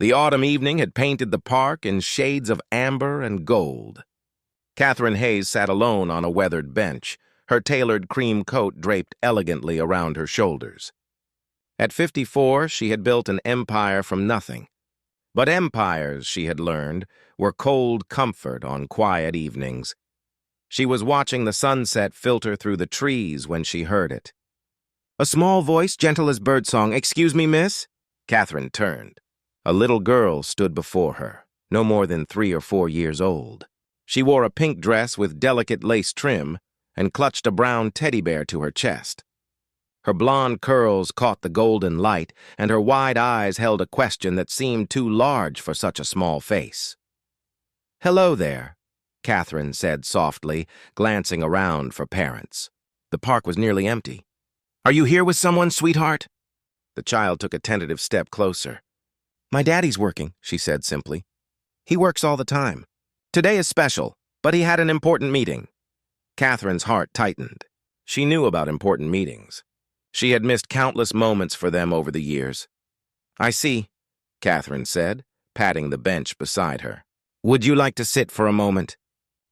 The autumn evening had painted the park in shades of amber and gold. Catherine Hayes sat alone on a weathered bench, her tailored cream coat draped elegantly around her shoulders. At 54, she had built an empire from nothing. But empires, she had learned, were cold comfort on quiet evenings. She was watching the sunset filter through the trees when she heard it. A small voice, gentle as birdsong. "Excuse me, miss?" Catherine turned. A little girl stood before her, no more than 3 or 4 years old. She wore a pink dress with delicate lace trim and clutched a brown teddy bear to her chest. Her blonde curls caught the golden light, and her wide eyes held a question that seemed too large for such a small face. "Hello there," Catherine said softly, glancing around for parents. The park was nearly empty. "Are you here with someone, sweetheart?" The child took a tentative step closer. "My daddy's working," she said simply. "He works all the time. Today is special, but he had an important meeting." Catherine's heart tightened. She knew about important meetings. She had missed countless moments for them over the years. "I see," Catherine said, patting the bench beside her. "Would you like to sit for a moment?"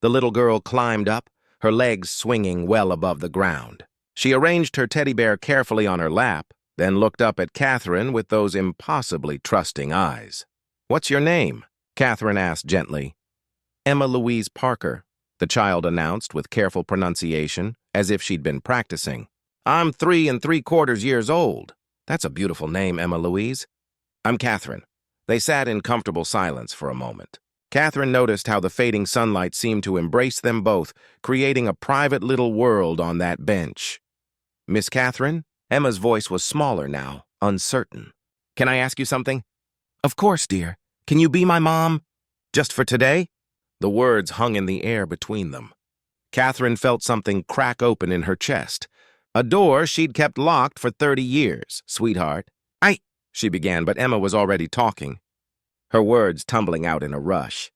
The little girl climbed up, her legs swinging well above the ground. She arranged her teddy bear carefully on her lap, then looked up at Catherine with those impossibly trusting eyes. "What's your name?" Catherine asked gently. "Emma Louise Parker," the child announced with careful pronunciation, as if she'd been practicing. "I'm 3 3/4 years old." "That's a beautiful name, Emma Louise." "I'm Catherine." They sat in comfortable silence for a moment. Catherine noticed how the fading sunlight seemed to embrace them both, creating a private little world on that bench. "Miss Catherine?" Emma's voice was smaller now, uncertain. "Can I ask you something?" "Of course, dear. Can you be my mom? Just for today?" The words hung in the air between them. Catherine felt something crack open in her chest. A door she'd kept locked for 30 years, sweetheart. She began, but Emma was already talking, her words tumbling out in a rush.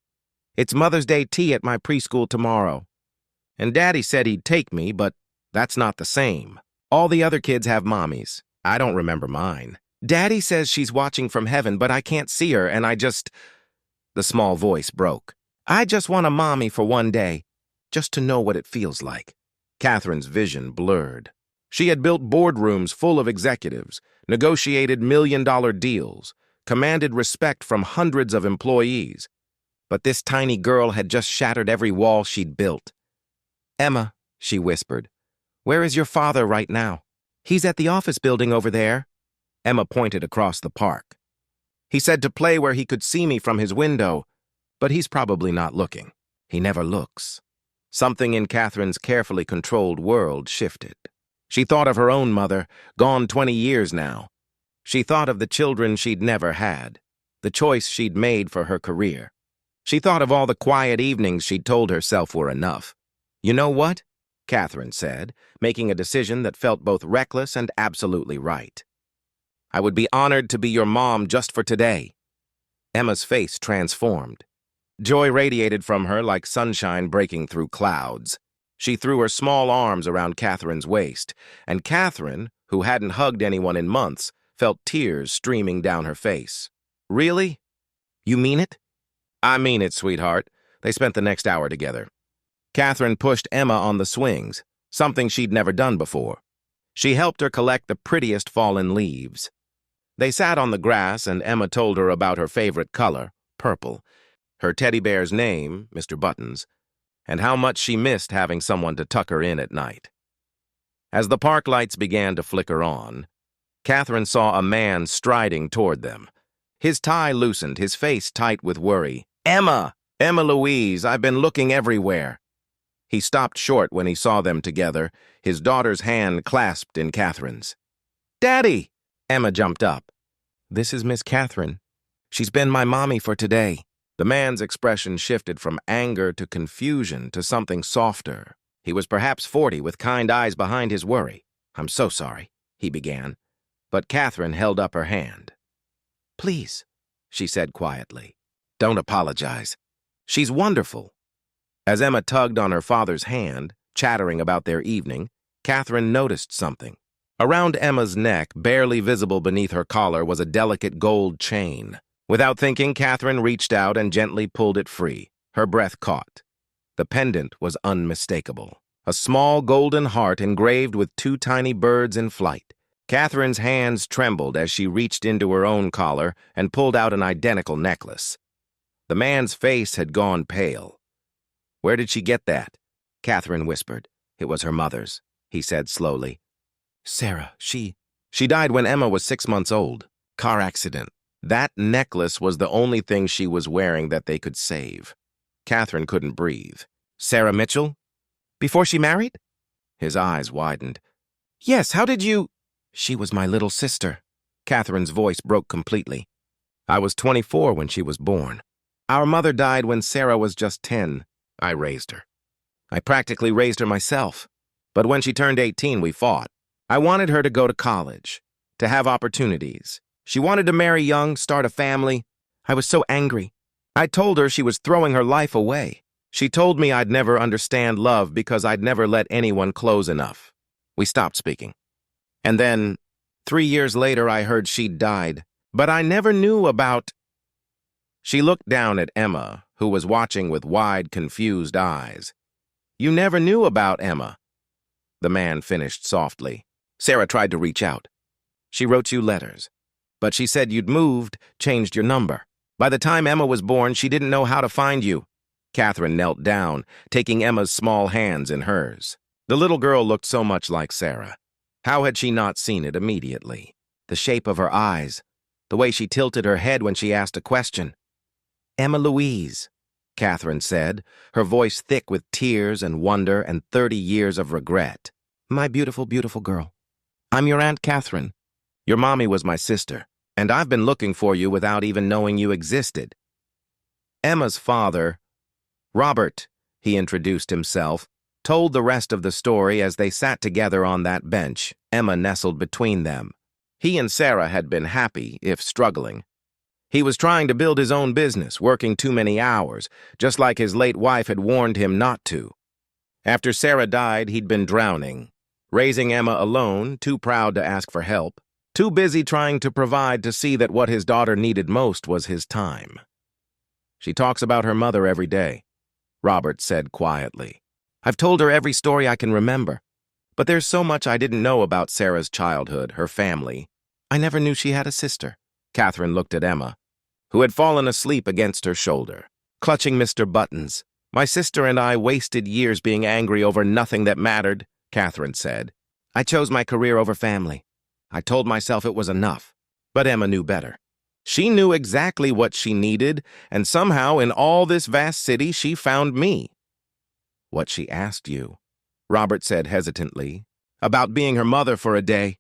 "It's Mother's Day tea at my preschool tomorrow. And Daddy said he'd take me, but that's not the same. All the other kids have mommies. I don't remember mine. Daddy says she's watching from heaven, but I can't see her, and The small voice broke. "I just want a mommy for one day, just to know what it feels like." Catherine's vision blurred. She had built boardrooms full of executives, negotiated million-dollar deals, commanded respect from hundreds of employees. But this tiny girl had just shattered every wall she'd built. "Emma," she whispered, "where is your father right now?" "He's at the office building over there." Emma pointed across the park. "He said to play where he could see me from his window, but he's probably not looking. He never looks." Something in Catherine's carefully controlled world shifted. She thought of her own mother, gone 20 years now. She thought of the children she'd never had, the choice she'd made for her career. She thought of all the quiet evenings she'd told herself were enough. "You know what?" Catherine said, making a decision that felt both reckless and absolutely right. "I would be honored to be your mom just for today." Emma's face transformed. Joy radiated from her like sunshine breaking through clouds. She threw her small arms around Catherine's waist, and Catherine, who hadn't hugged anyone in months, felt tears streaming down her face. "Really? You mean it?" "I mean it, sweetheart." They spent the next hour together. Catherine pushed Emma on the swings, something she'd never done before. She helped her collect the prettiest fallen leaves. They sat on the grass, and Emma told her about her favorite color, purple, her teddy bear's name, Mr. Buttons, and how much she missed having someone to tuck her in at night. As the park lights began to flicker on, Catherine saw a man striding toward them. His tie loosened, his face tight with worry. "Emma! Emma Louise, I've been looking everywhere." He stopped short when he saw them together, his daughter's hand clasped in Catherine's. "Daddy!" Emma jumped up. "This is Miss Catherine. She's been my mommy for today." The man's expression shifted from anger to confusion to something softer. He was perhaps 40, with kind eyes behind his worry. "I'm so sorry," he began, but Catherine held up her hand. "Please," she said quietly. "Don't apologize. She's wonderful." As Emma tugged on her father's hand, chattering about their evening, Catherine noticed something. Around Emma's neck, barely visible beneath her collar, was a delicate gold chain. Without thinking, Catherine reached out and gently pulled it free. Her breath caught. The pendant was unmistakable. A small golden heart engraved with two tiny birds in flight. Catherine's hands trembled as she reached into her own collar and pulled out an identical necklace. The man's face had gone pale. "Where did she get that?" Catherine whispered. "It was her mother's," he said slowly. "Sarah, she died when Emma was 6 months old. Car accident. That necklace was the only thing she was wearing that they could save." Catherine couldn't breathe. "Sarah Mitchell? Before she married?" His eyes widened. "Yes, how did you—" "She was my little sister." Catherine's voice broke completely. "I was 24 when she was born. Our mother died when Sarah was just 10. I raised her. I practically raised her myself. But when she turned 18, we fought. I wanted her to go to college, to have opportunities. She wanted to marry young, start a family. I was so angry. I told her she was throwing her life away. She told me I'd never understand love because I'd never let anyone close enough. We stopped speaking. And then, 3 years later, I heard she'd died. But I never knew about—" She looked down at Emma, who was watching with wide, confused eyes. "You never knew about Emma," the man finished softly. "Sarah tried to reach out. She wrote you letters. But she said you'd moved, changed your number. By the time Emma was born, she didn't know how to find you." Catherine knelt down, taking Emma's small hands in hers. The little girl looked so much like Sarah. How had she not seen it immediately? The shape of her eyes, the way she tilted her head when she asked a question. "Emma Louise," Catherine said, her voice thick with tears and wonder and 30 years of regret. "My beautiful, beautiful girl. I'm your Aunt Catherine. Your mommy was my sister, and I've been looking for you without even knowing you existed." Emma's father, Robert, he introduced himself, told the rest of the story as they sat together on that bench, Emma nestled between them. He and Sarah had been happy, if struggling. He was trying to build his own business, working too many hours, just like his late wife had warned him not to. After Sarah died, he'd been drowning, raising Emma alone, too proud to ask for help, too busy trying to provide to see that what his daughter needed most was his time. "She talks about her mother every day," Robert said quietly. "I've told her every story I can remember. But there's so much I didn't know about Sarah's childhood, her family. I never knew she had a sister." Catherine looked at Emma, who had fallen asleep against her shoulder, clutching Mr. Buttons. "My sister and I wasted years being angry over nothing that mattered," Catherine said. "I chose my career over family. I told myself it was enough. But Emma knew better. She knew exactly what she needed, and somehow in all this vast city she found me." "What she asked you," Robert said hesitantly, "about being her mother for a day."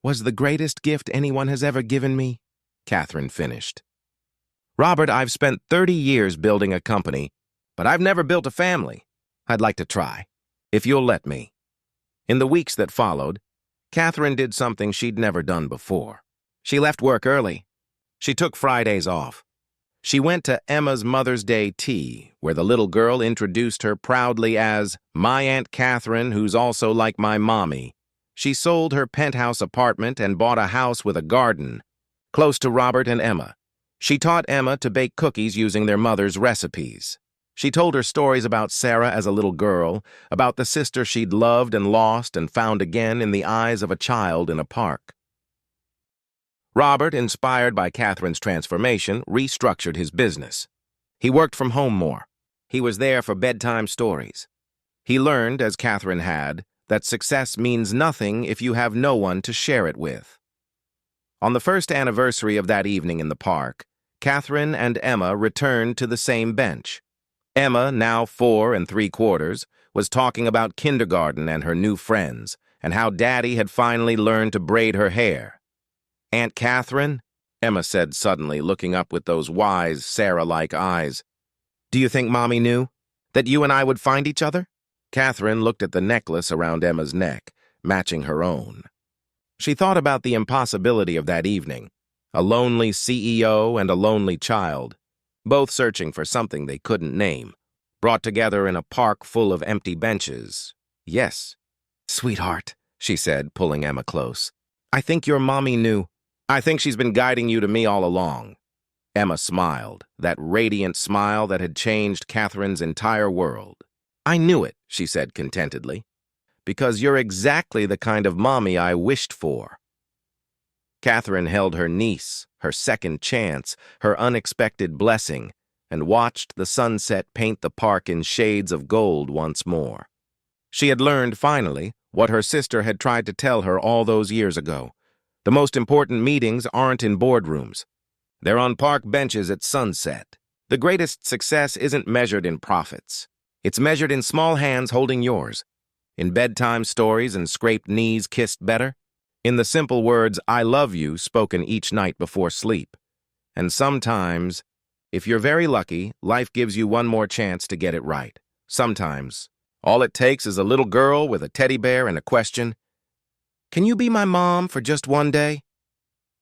"Was the greatest gift anyone has ever given me," Catherine finished. "Robert, I've spent 30 years building a company, but I've never built a family. I'd like to try, if you'll let me." In the weeks that followed, Catherine did something she'd never done before. She left work early. She took Fridays off. She went to Emma's Mother's Day tea, where the little girl introduced her proudly as my Aunt Catherine, who's also like my mommy. She sold her penthouse apartment and bought a house with a garden, close to Robert and Emma. She taught Emma to bake cookies using their mother's recipes. She told her stories about Sarah as a little girl, about the sister she'd loved and lost and found again in the eyes of a child in a park. Robert, inspired by Catherine's transformation, restructured his business. He worked from home more. He was there for bedtime stories. He learned, as Catherine had, that success means nothing if you have no one to share it with. On the first anniversary of that evening in the park, Catherine and Emma returned to the same bench. Emma, now 4 3/4, was talking about kindergarten and her new friends, and how Daddy had finally learned to braid her hair. "Aunt Catherine," Emma said suddenly, looking up with those wise, Sarah-like eyes, "do you think Mommy knew that you and I would find each other?" Catherine looked at the necklace around Emma's neck, matching her own. She thought about the impossibility of that evening, a lonely CEO and a lonely child, both searching for something they couldn't name, brought together in a park full of empty benches. "Yes, sweetheart," she said, pulling Emma close. "I think your mommy knew. I think she's been guiding you to me all along." Emma smiled, that radiant smile that had changed Catherine's entire world. "I knew it," she said contentedly, "because you're exactly the kind of mommy I wished for." Catherine held her niece, her second chance, her unexpected blessing, and watched the sunset paint the park in shades of gold once more. She had learned, finally, what her sister had tried to tell her all those years ago. The most important meetings aren't in boardrooms. They're on park benches at sunset. The greatest success isn't measured in profits. It's measured in small hands holding yours, in bedtime stories and scraped knees kissed better, in the simple words, "I love you," spoken each night before sleep. And sometimes, if you're very lucky, life gives you one more chance to get it right. Sometimes, all it takes is a little girl with a teddy bear and a question, "Can you be my mom for just one day?"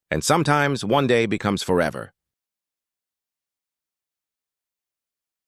And sometimes one day becomes forever.